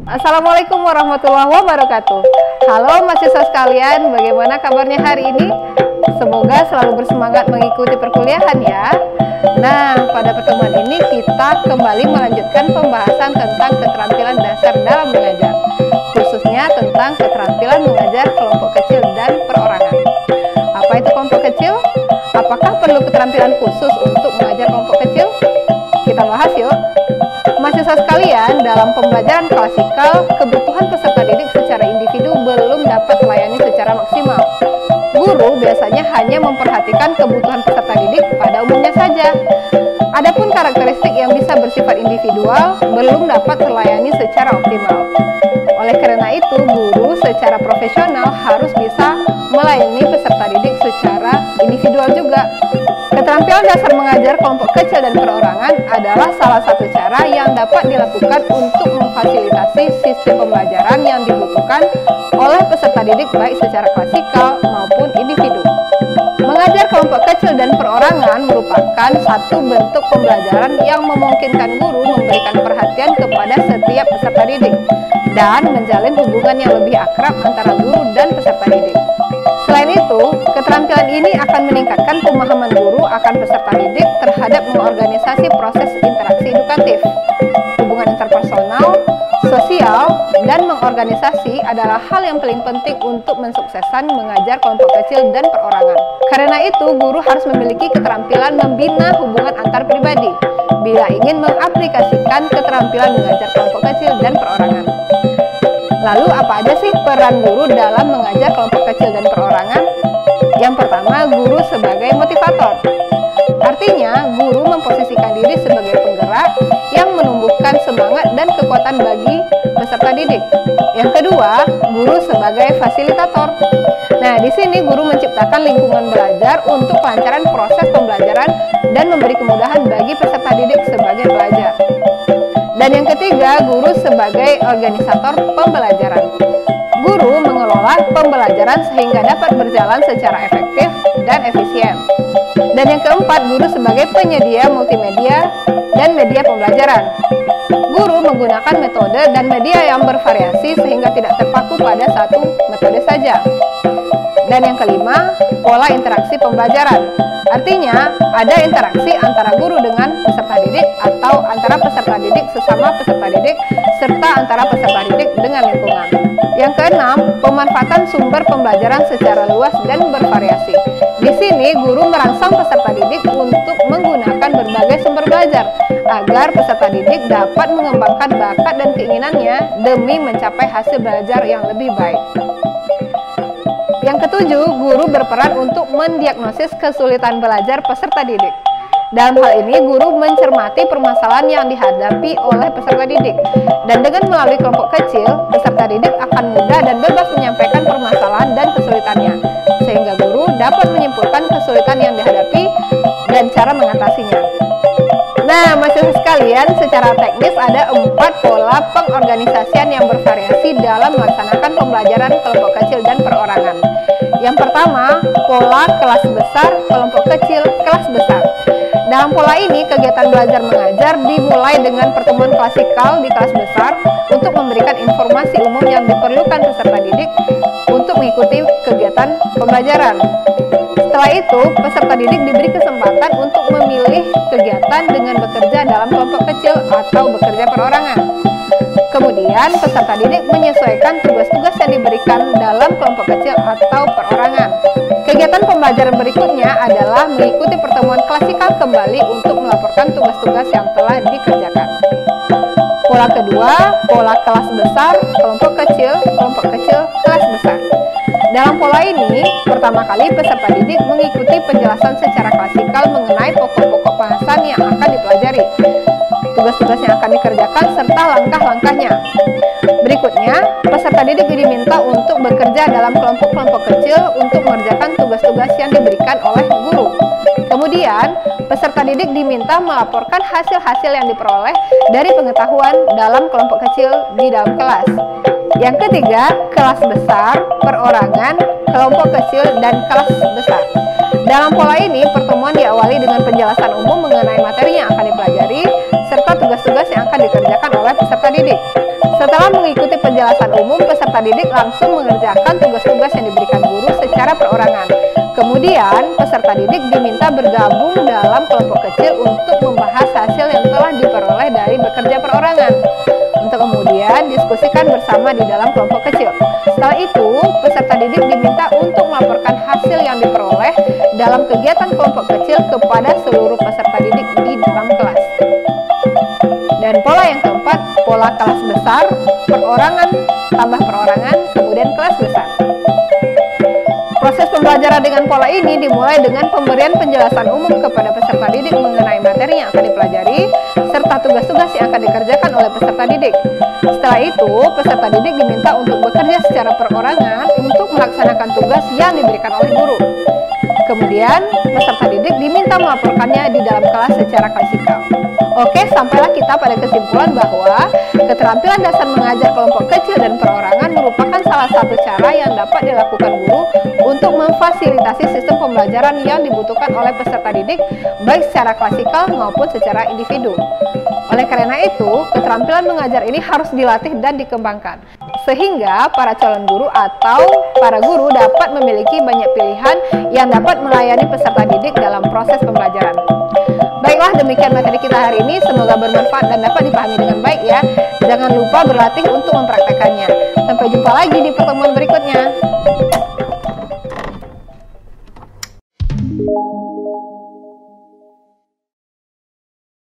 Assalamualaikum warahmatullahi wabarakatuh. Halo mahasiswa sekalian, bagaimana kabarnya hari ini? Semoga selalu bersemangat mengikuti perkuliahan ya. Nah, pada pertemuan ini kita kembali melanjutkan pembahasan tentang keterampilan dasar dalam mengajar, khususnya tentang keterampilan mengajar kelompok kecil dan perorangan. Apa itu kelompok kecil? Apakah perlu keterampilan khusus untuk mengajar kelompok kecil? Kita bahas yuk. Mahasiswa sekalian, dalam pembelajaran klasikal, kebutuhan peserta didik secara individu belum dapat melayani secara maksimal. Guru biasanya hanya memperhatikan kebutuhan peserta didik pada umumnya saja. Adapun karakteristik yang bisa bersifat individual belum dapat terlayani secara optimal. Oleh karena itu, guru secara profesional harus bisa melayani peserta didik secara individual juga. Keterampilan dasar mengajar kelompok kecil dan perorangan adalah salah satu cara yang dapat dilakukan untuk memfasilitasi sistem pembelajaran yang dibutuhkan oleh peserta didik baik secara klasikal maupun individu. Mengajar kelompok kecil dan perorangan merupakan satu bentuk pembelajaran yang memungkinkan guru memberikan perhatian kepada setiap peserta didik dan menjalin hubungan yang lebih akrab antara guru dan peserta didik. Selain itu, keterampilan ini akan meningkatkan pemahaman guru akan peserta didik terhadap mengorganisasi proses interaksi edukatif. Hubungan interpersonal, sosial, dan mengorganisasi adalah hal yang paling penting untuk mensukseskan mengajar kelompok kecil dan perorangan. Karena itu, guru harus memiliki keterampilan membina hubungan antar pribadi bila ingin mengaplikasikan keterampilan mengajar kelompok kecil dan perorangan. Lalu apa aja sih peran guru dalam mengajar kelompok kecil dan perorangan? Yang pertama, guru sebagai motivator. Artinya, guru memposisikan diri sebagai penggerak yang menumbuhkan semangat dan kekuatan bagi peserta didik. Yang kedua, guru sebagai fasilitator. Nah, di sini guru menciptakan lingkungan belajar untuk kelancaran proses pembelajaran dan memberi kemudahan bagi peserta didik sebagai pelajar. Dan yang ketiga, guru sebagai organisator pembelajaran. Guru mengelola pembelajaran sehingga dapat berjalan secara efektif dan efisien. Dan yang keempat, guru sebagai penyedia multimedia dan media pembelajaran. Guru menggunakan metode dan media yang bervariasi sehingga tidak terpaku pada satu metode saja. Dan yang kelima, pola interaksi pembelajaran. Artinya, ada interaksi antara guru dengan peserta didik atau antara peserta didik sesama peserta didik serta antara peserta didik dengan lingkungan. Yang keenam, pemanfaatan sumber pembelajaran secara luas dan bervariasi. Di sini, guru merangsang peserta didik untuk menggunakan berbagai sumber belajar agar peserta didik dapat mengembangkan bakat dan keinginannya demi mencapai hasil belajar yang lebih baik. Yang ketujuh, guru berperan untuk mendiagnosis kesulitan belajar peserta didik. Dalam hal ini, guru mencermati permasalahan yang dihadapi oleh peserta didik. Dan dengan melalui kelompok kecil, peserta didik akan mudah dan bebas menyampaikan permasalahan dan kesulitannya, sehingga guru dapat menyimpulkan kesulitan yang dihadapi dan cara mengatasinya. Nah, mahasiswa sekalian, secara teknis ada 4 pola pengorganisasian yang bervariasi dalam melaksanakan pembelajaran kelompok kecil dan perorangan. Yang pertama, pola kelas besar, kelompok kecil, kelas besar. Dalam pola ini, kegiatan belajar mengajar dimulai dengan pertemuan klasikal di kelas besar untuk memberikan informasi umum yang diperlukan peserta didik untuk mengikuti kegiatan pembelajaran. Setelah itu, peserta didik diberi kesempatan untuk memilih kegiatan dengan bekerja dalam kelompok kecil atau bekerja perorangan. Kemudian, peserta didik menyesuaikan tugas-tugas yang diberikan dalam kelompok kecil atau perorangan. Kegiatan pembelajaran berikutnya adalah mengikuti pertemuan klasikal kembali untuk melaporkan tugas-tugas yang telah dikerjakan. Pola kedua, pola kelas besar, kelompok kecil, kelas besar. Dalam pola ini, pertama kali peserta didik mengikuti penjelasan secara klasikal mengenai pokok-pokok bahasan yang akan dipelajari, tugas-tugas yang akan dikerjakan, serta langkah-langkahnya. Berikutnya, peserta didik diminta untuk bekerja dalam kelompok-kelompok kecil untuk mengerjakan tugas-tugas yang diberikan oleh guru. Kemudian, peserta didik diminta melaporkan hasil-hasil yang diperoleh dari pengetahuan dalam kelompok kecil di dalam kelas. Yang ketiga, kelas besar, perorangan, kelompok kecil, dan kelas besar. Dalam pola ini, pertemuan diawali dengan penjelasan umum mengenai materi yang akan dipelajari, serta tugas-tugas yang akan dikerjakan oleh peserta didik. Setelah Setelah mengikuti penjelasan umum, peserta didik langsung mengerjakan tugas-tugas yang diberikan guru secara perorangan. Kemudian, peserta didik diminta bergabung dalam kelompok kecil untuk membahas hasil yang telah diperoleh dari bekerja perorangan, untuk kemudian diskusikan bersama di dalam kelompok kecil. Setelah itu, peserta didik diminta untuk melaporkan hasil yang diperoleh dalam kegiatan kelompok kecil kepada seluruh peserta didik di dalam kelas. Dan pola yang keempat, pola kelas besar, perorangan tambah perorangan, kemudian kelas besar. Proses pembelajaran dengan pola ini dimulai dengan pemberian penjelasan umum kepada peserta didik mengenai materi yang akan dipelajari, serta tugas-tugas yang akan dikerjakan oleh peserta didik. Setelah itu, peserta didik diminta untuk bekerja secara perorangan untuk melaksanakan tugas yang diberikan oleh guru. Kemudian, peserta didik diminta melaporkannya di dalam kelas secara klasikal. Oke, sampailah kita pada kesimpulan bahwa keterampilan dasar mengajar kelompok kecil dan perorangan merupakan salah satu cara yang dapat dilakukan guru untuk memfasilitasi sistem pembelajaran yang dibutuhkan oleh peserta didik, baik secara klasikal maupun secara individu. Oleh karena itu, keterampilan mengajar ini harus dilatih dan dikembangkan, sehingga para calon guru atau para guru dapat memiliki banyak pilihan yang dapat melayani peserta didik dalam proses pembelajaran. Baiklah, demikian materi kita hari ini. Semoga bermanfaat dan dapat dipahami dengan baik ya. Jangan lupa berlatih untuk mempraktekannya.